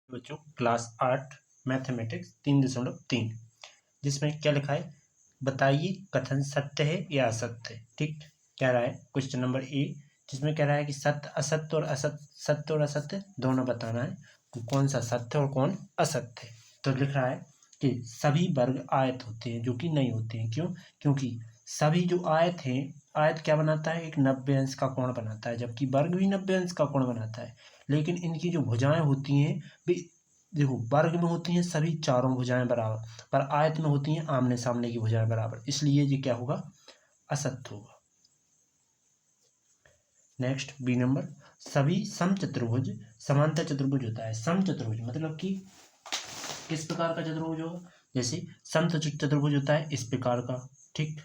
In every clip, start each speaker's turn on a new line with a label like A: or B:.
A: बच्चों class 8 mathematics 3.3 जिसमें क्या लिखा है, बताइए कथन सत्य है या असत्य है। ठीक, क्या रहा है क्वेश्चन नंबर ए, जिसमें कह रहा है कि सत्य असत्य और सत्य और असत्य दोनों बताना है, तो कौन सा सत्य और कौन असत्य है। तो लिख रहा है कि सभी वर्ग आयत होते हैं, जो कि नहीं होते हैं। क्यों? क्योंकि सभी जो आयत हैं, आयत क्या बनाता है, एक 90 अंश का कोण बनाता है, जबकि वर्ग भी 90 अंश का कोण बनाता है। लेकिन इनकी जो भुजाएं होती हैं भी, देखो वर्ग में होती हैं सभी चारों भुजाएं बराबर, पर आयत में होती हैं आमने सामने की भुजाएं बराबर, इसलिए ये क्या होगा, असत्य होगा। नेक्स्ट बी नंबर, सभी समचतुर्भुज समांतर चतुर्भुज होता है। समचतुर्भुज मतलब कि किस प्रकार का चतुर्भुज होगा, जैसे समचतुर्भुज होता है इस प्रकार का, ठीक,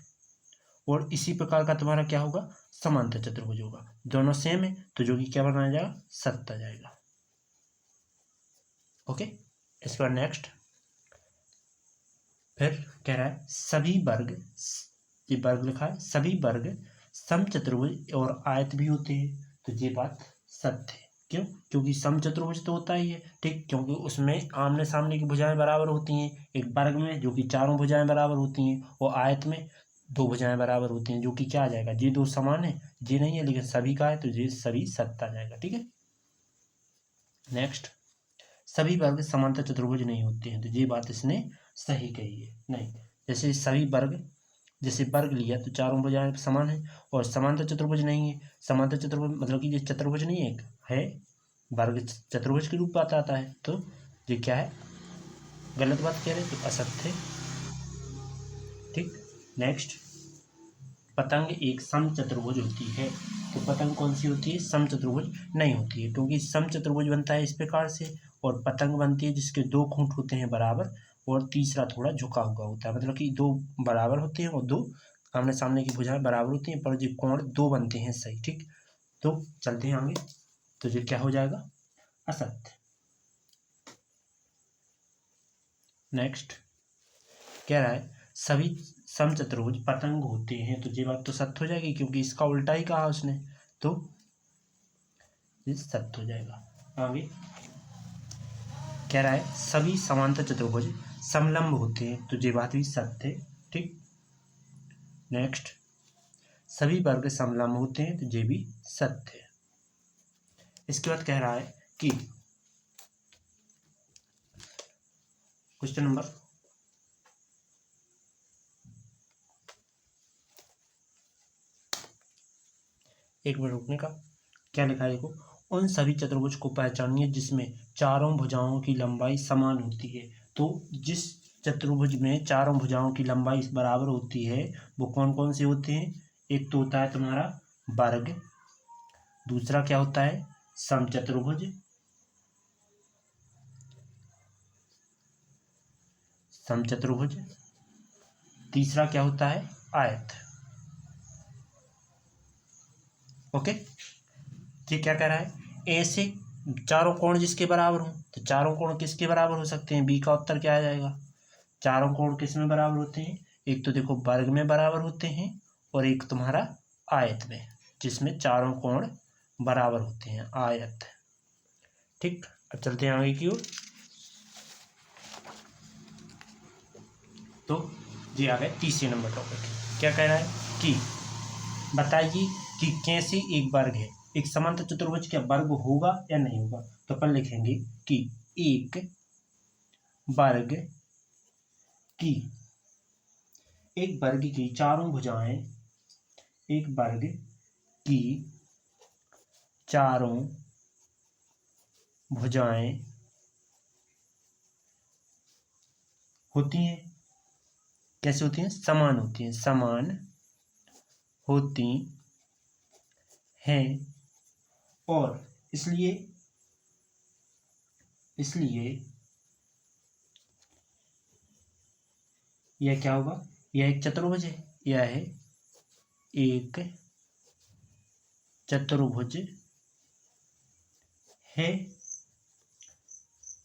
A: और इसी प्रकार का तुम्हारा क्या होगा, समांतर चतुर्भुज होगा। दोनों सेम है तो जो कि क्या बनाया जाएगा, सत्य आ जाएगा। ओके, इसके बाद नेक्स्ट फिर कह रहा है सभी वर्ग, ये वर्ग लिखा है, सभी वर्ग समचतुर्भुज और आयत भी होते हैं, तो ये बात सत्य है। क्यों? क्योंकि समचतुर्भुज तो होता ही है, ठीक, क्योंकि उसमें आमने सामने की भुजाएं बराबर होती हैं। एक वर्ग में जो कि चारों भुजाएं बराबर होती हैं, और आयत में दो भुजाएं बराबर होती हैं, जो कि क्या आ जाएगा, ये दो समान है, ये नहीं है, लेकिन सभी का है, तो ये सभी सत्य आ जाएगा। ठीक है, नेक्स्ट, सभी वर्ग समांतर चतुर्भुज नहीं होते हैं, तो ये बात इसने सही कही है। नहीं, जैसे सभी वर्ग, जैसे वर्ग लिया तो चारों भुजाएं समान है, और समांतर चतुर्भुज नहीं है। समांतर चतुर्भुज मतलब कि ये चतुर्भुज नहीं है वर्ग चतुर्भुज के रूप में आता है, तो ये क्या है, गलत बात कह रहे हैं, तो असत्य है। ठीक, नेक्स्ट, पतंग एक समचतुर्भुज होती है, तो पतंग कौन सी होती है, समचतुर्भुज नहीं होती है, क्योंकि समचतुर्भुज बनता है इस प्रकार से, और पतंग बनती है जिसके दो खूंट होते हैं बराबर, और तीसरा थोड़ा झुका हुआ होता है, मतलब कि दो बराबर होते हैं और दो आमने सामने की भुजाएं बराबर होती हैं, पर जो कोण दो बनते हैं सही। ठीक, तो चलते हैं आगे, तो ये क्या हो जाएगा, असत्य। नेक्स्ट कह रहा है सभी समचतुर्भुज पतंग होते हैं, तो ये बात तो सत्य हो जाएगी, क्योंकि इसका उल्टा ही कहा उसने, तो ये सत्य हो जाएगा। आगे कह रहा है सभी समांतर चतुर्भुज समलंब होते हैं, तो ये बात भी सत्य है। ठीक, नेक्स्ट, सभी वर्ग समलंब होते हैं, तो ये भी सत्य है। इसके बाद कह रहा है कि क्वेश्चन नंबर एक मिनट रुकने का, क्या लिखा है देखो, उन सभी चतुर्भुज को पहचानिए जिसमें चारों भुजाओं की लंबाई समान होती है। तो जिस चतुर्भुज में चारों भुजाओं की लंबाई बराबर होती है, वो कौन कौन से होते हैं, एक तो होता है तुम्हारा वर्ग, दूसरा क्या होता है, समचतुर्भुज, समचतुर्भुज, तीसरा क्या होता है, आयत। ओके, ये क्या कह रहा है, ऐसे चारों कोण जिसके बराबर हो, तो चारों कोण किसके बराबर हो सकते हैं, बी का उत्तर क्या आ जाएगा, चारों कोण किस में बराबर होते हैं, एक तो देखो वर्ग में बराबर होते हैं, और एक तुम्हारा आयत में, जिसमें चारों कोण बराबर होते हैं, आयत। ठीक, अब चलते हैं आगे की ओर, तो जी आ गए तीसरे नंबर टॉपिक। क्या कह रहा है कि बताइए कि कैसे एक वर्ग है, एक समांतर चतुर्भुज क्या वर्ग होगा या नहीं होगा। तो अपन लिखेंगे कि एक वर्ग की, एक वर्ग की चारों भुजाएं, एक वर्ग की चारों भुजाएं होती हैं, कैसे होती हैं, समान होती हैं, समान होती हैं, और इसलिए यह क्या होगा, यह एक चतुर्भुज है, यह है एक चतुर्भुज है।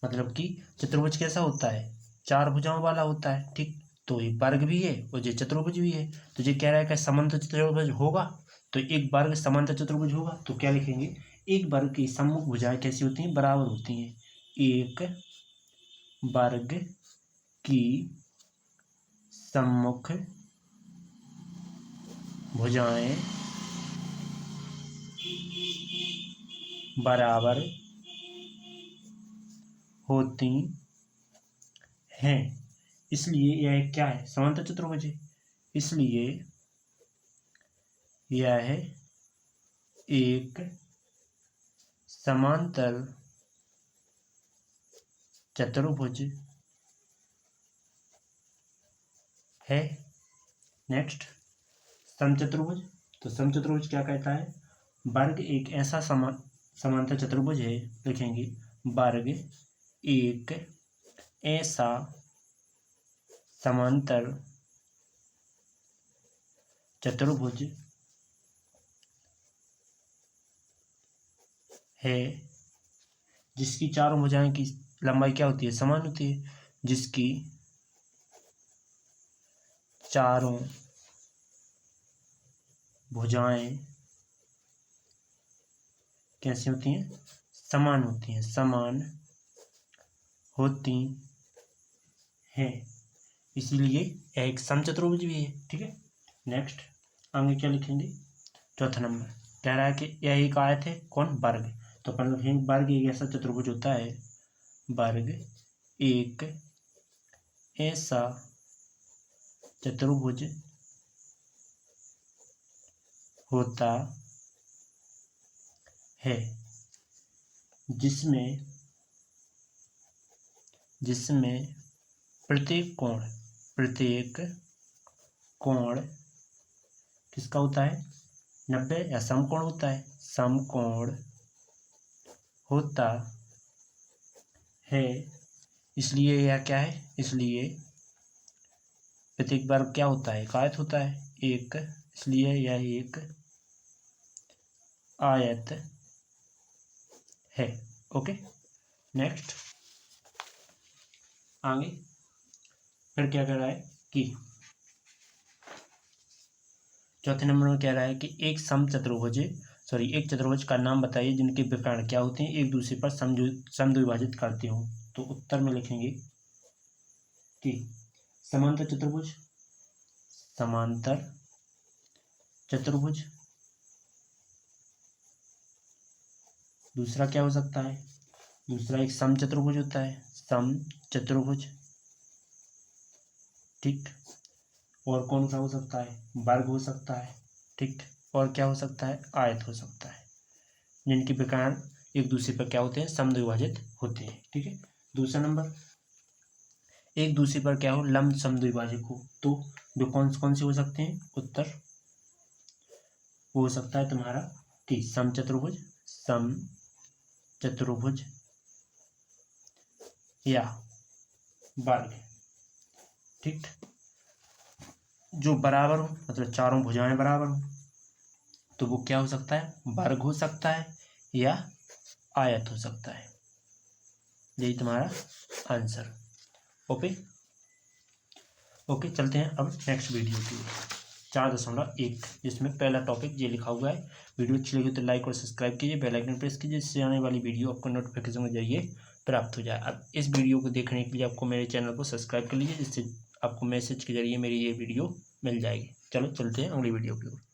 A: मतलब कि चतुर्भुज कैसा होता है, चार भुजाओं वाला होता है। ठीक, तो ये वर्ग भी है और ये चतुर्भुज भी है, तो ये कह रहा है कि समांतर चतुर्भुज होगा, तो एक वर्ग समांतर चतुर्भुज होगा, तो क्या लिखेंगे, एक वर्ग की सम्मुख भुजाएं कैसी होती हैं, बराबर होती हैं, एक वर्ग की सम्मुख भुजाएं बराबर होती हैं। इसलिए यह क्या है? समांतर चतुर्भुज है। इसलिए यह एक समांतर चतुर्भुज है। नेक्स्ट, समचतुर्भुज। तो समचतुर्भुज क्या कहता है? वर्ग एक ऐसा समांतर चतुर्भुज है, लिखेंगे वर्ग एक ऐसा समांतर चतुर्भुज है जिसकी चारों भुजाएं की लंबाई क्या होती है? समान होती है। जिसकी चारों भुजाएं कैसी होती हैं? समान होती हैं, समान होती हैं। इसीलिए यह एक समचतुर्भुज भी है। ठीक है। नेक्स्ट, आगे क्या लिखेंगे? चौथा नंबर कह रहा है कि यह एक आयत है। कौन? वर्ग। तो अपन लिखेंगे वर्ग एक ऐसा चतुर्भुज होता है। वर्ग एक ऐसा चतुर्भुज होता है जिसमें प्रत्येक कोण किसका होता है? 90 या समकोण होता है। समकोण होता है। इसलिए यह क्या है? इसलिए प्रत्येक वर्ग क्या होता है? एक आयत होता है। एक, इसलिए यह एक आयत है। ओके। नेक्स्ट, आगे फिर क्या कह रहा है कि चौथे नंबर में कह रहा है कि एक एक चतुर्भुज का नाम बताइए जिनके विकर्ण क्या होते हैं? एक दूसरे पर समद्विभाजित करते हो। तो उत्तर में लिखेंगे कि समांतर चतुर्भुज। दूसरा क्या हो सकता है? दूसरा एक समचतुर्भुज होता है। समचतुर्भुज। ठीक। और कौन सा हो सकता है? वर्ग हो सकता है। ठीक। और क्या हो सकता है? आयत हो सकता है, जिनके विकर्ण एक दूसरे पर क्या होते हैं? समद्विभाजित होते हैं। ठीक है। दूसरा नंबर, एक दूसरे पर क्या हो? लंब समद्विभाजक हो। तो वे कौन से हो सकते हैं? उत्तर वो हो सकता है तुम्हारा कि समचतुर्भुज या वर्ग। ठीक। जो बराबर हो, मतलब चारों भुजाएं बराबर हो, तो वो क्या हो सकता है? वर्ग हो सकता है या आयत हो सकता है। यही तुम्हारा आंसर। ओके। चलते हैं अब नेक्स्ट वीडियो की ओर। 4.1 जिसमें पहला टॉपिक ये लिखा हुआ है। वीडियो अच्छी लगी तो लाइक और सब्सक्राइब कीजिए, बेल आइकन प्रेस कीजिए, जिससे आने वाली वीडियो आपको नोटिफिकेशन के जरिए प्राप्त हो जाए। अब इस वीडियो को देखने के लिए आपको मेरे चैनल को सब्सक्राइब कर लीजिए, जिससे आपको मैसेज के जरिए मेरी ये वीडियो मिल जाएगी। चलो चलते हैं अगली वीडियो की ओर।